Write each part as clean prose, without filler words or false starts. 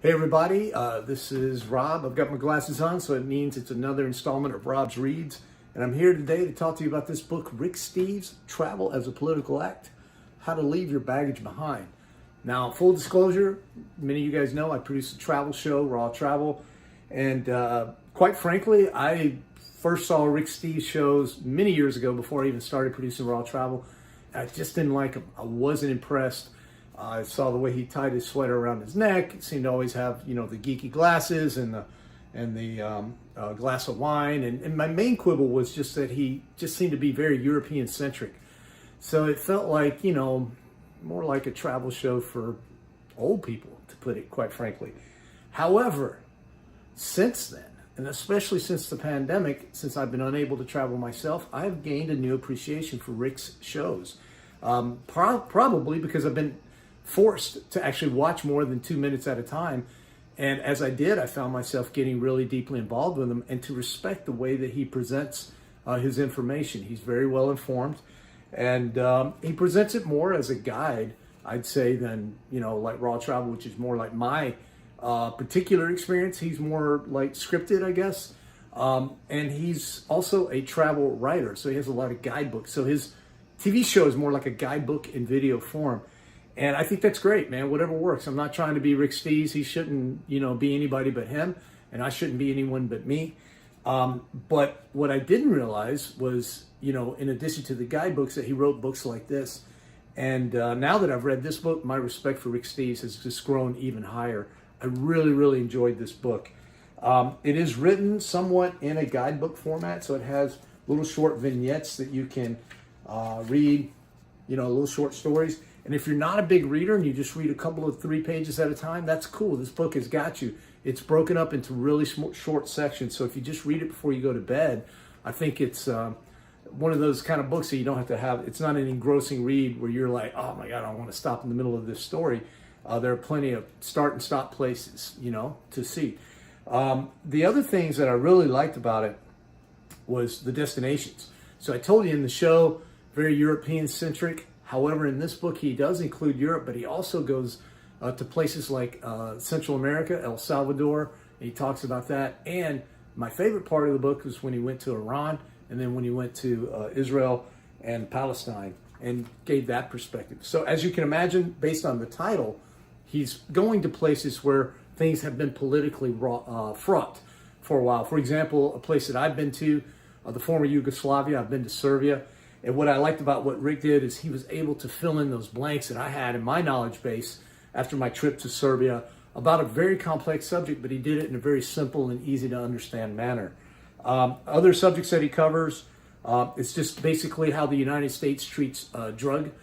Hey everybody, this is Rob. I've got my glasses on, so it means it's another installment of Rob's Reads. And I'm here today to talk to you about this book, Rick Steves, Travel as a Political Act, How to Leave Your Baggage Behind. Now, full disclosure, many of you guys know I produce a travel show, RawTravel. And quite frankly, I first saw Rick Steves shows many years ago before I even started producing RawTravel. I just didn't like him. I wasn't impressed. I saw the way he tied his sweater around his neck. He seemed to always have, the geeky glasses and the glass of wine. And my main quibble was just that he just seemed to be very European centric. So it felt like, more like a travel show for old people, to put it quite frankly. However, since then, and especially since the pandemic, since I've been unable to travel myself, I've gained a new appreciation for Rick's shows. Probably because I've been forced to actually watch more than 2 minutes at a time. And as I did, I found myself getting really deeply involved with him and to respect the way that he presents his information. He's very well informed, and he presents it more as a guide, I'd say, than, like RawTravel, which is more like my particular experience. He's more like scripted, I guess. And he's also a travel writer, so he has a lot of guidebooks. So his TV show is more like a guidebook in video form. And I think that's great, man. Whatever works. I'm not trying to be Rick Steves. He shouldn't, be anybody but him. And I shouldn't be anyone but me. But what I didn't realize was, in addition to the guidebooks, that he wrote books like this. And now that I've read this book, my respect for Rick Steves has just grown even higher. I really, really enjoyed this book. It is written somewhat in a guidebook format. So it has little short vignettes that you can read, little short stories. And if you're not a big reader and you just read a couple of 3 pages at a time, that's cool. This book has got you. It's broken up into really short sections. So if you just read it before you go to bed, I think it's one of those kind of books that you don't have to have. It's not an engrossing read where you're like, oh my God, I want to stop in the middle of this story. There are plenty of start and stop places, to see. The other things that I really liked about it was the destinations. So I told you in the show, very European centric. However, in this book, he does include Europe, but he also goes to places like Central America, El Salvador, and he talks about that. And my favorite part of the book was when he went to Iran, and then when he went to Israel and Palestine, and gave that perspective. So as you can imagine, based on the title, he's going to places where things have been politically fraught for a while. For example, a place that I've been to, the former Yugoslavia, I've been to Serbia. And what I liked about what Rick did is he was able to fill in those blanks that I had in my knowledge base after my trip to Serbia about a very complex subject, but he did it in a very simple and easy to understand manner. Other subjects that he covers, it's just basically how the United States treats the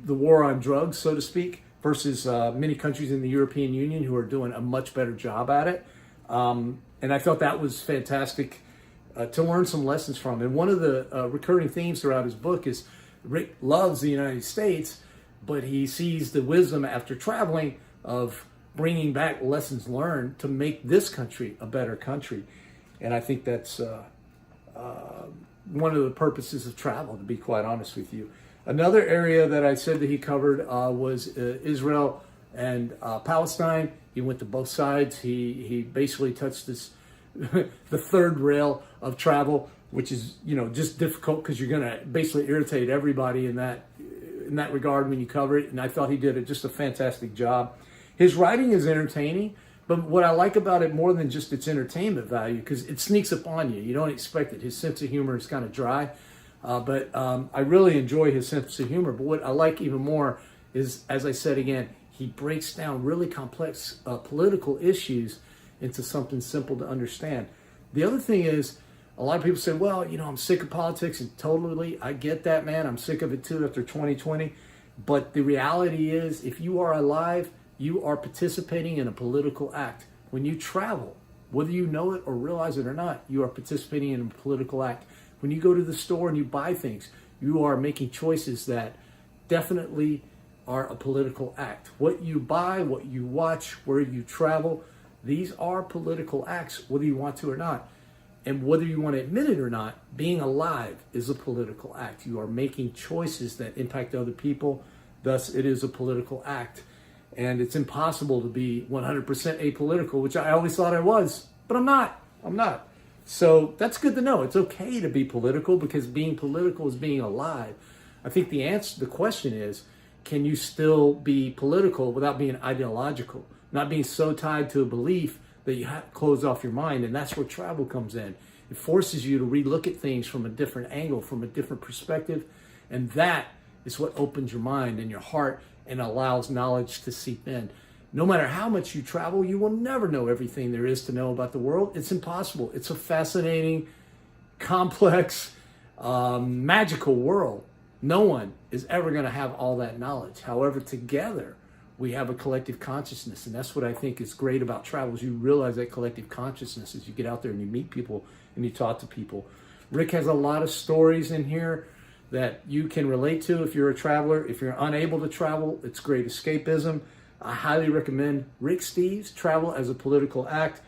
war on drugs, so to speak, versus many countries in the European Union who are doing a much better job at it. And I thought that was fantastic to learn some lessons from. And one of the recurring themes throughout his book is Rick loves the United States, but he sees the wisdom after traveling of bringing back lessons learned to make this country a better country. And I think that's one of the purposes of travel, to be quite honest with you. Another area that I said that he covered was Israel and Palestine. He went to both sides. He basically touched this the third rail of travel, which is just difficult because you're going to basically irritate everybody in that regard when you cover it. And I thought he did just a fantastic job. His writing is entertaining, but what I like about it more than just its entertainment value, because it sneaks upon you. You don't expect it. His sense of humor is kind of dry, but I really enjoy his sense of humor. But what I like even more is, as I said again, he breaks down really complex political issues into something simple to understand. The other thing is, a lot of people say, well, I'm sick of politics, and totally, I get that, man. I'm sick of it too after 2020. But the reality is, if you are alive, you are participating in a political act. When you travel, whether you know it or realize it or not, you are participating in a political act. When you go to the store and you buy things, you are making choices that definitely are a political act. What you buy, what you watch, where you travel, these are political acts, whether you want to or not. And whether you want to admit it or not, being alive is a political act. You are making choices that impact other people. Thus, it is a political act. And it's impossible to be 100% apolitical, which I always thought I was, but I'm not. I'm not. So that's good to know. It's okay to be political, because being political is being alive. I think the question is, can you still be political without being ideological, not being so tied to a belief that you have to close off your mind? And that's where travel comes in. It forces you to relook at things from a different angle, from a different perspective. And that is what opens your mind and your heart and allows knowledge to seep in. No matter how much you travel, you will never know everything there is to know about the world. It's impossible. It's a fascinating, complex, magical world. No one is ever going to have all that knowledge. However, together, we have a collective consciousness. And that's what I think is great about travel, is you realize that collective consciousness as you get out there and you meet people and you talk to people. Rick has a lot of stories in here that you can relate to if you're a traveler. If you're unable to travel, it's great escapism. I highly recommend Rick Steves' Travel as a Political Act.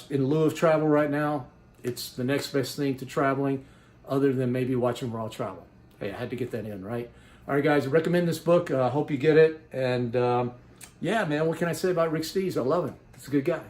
In lieu of travel right now, it's the next best thing to traveling, other than maybe watching RawTravel. Hey, I had to get that in, right? All right, guys, I recommend this book. I hope you get it. And yeah, man, what can I say about Rick Steves? I love him. He's a good guy.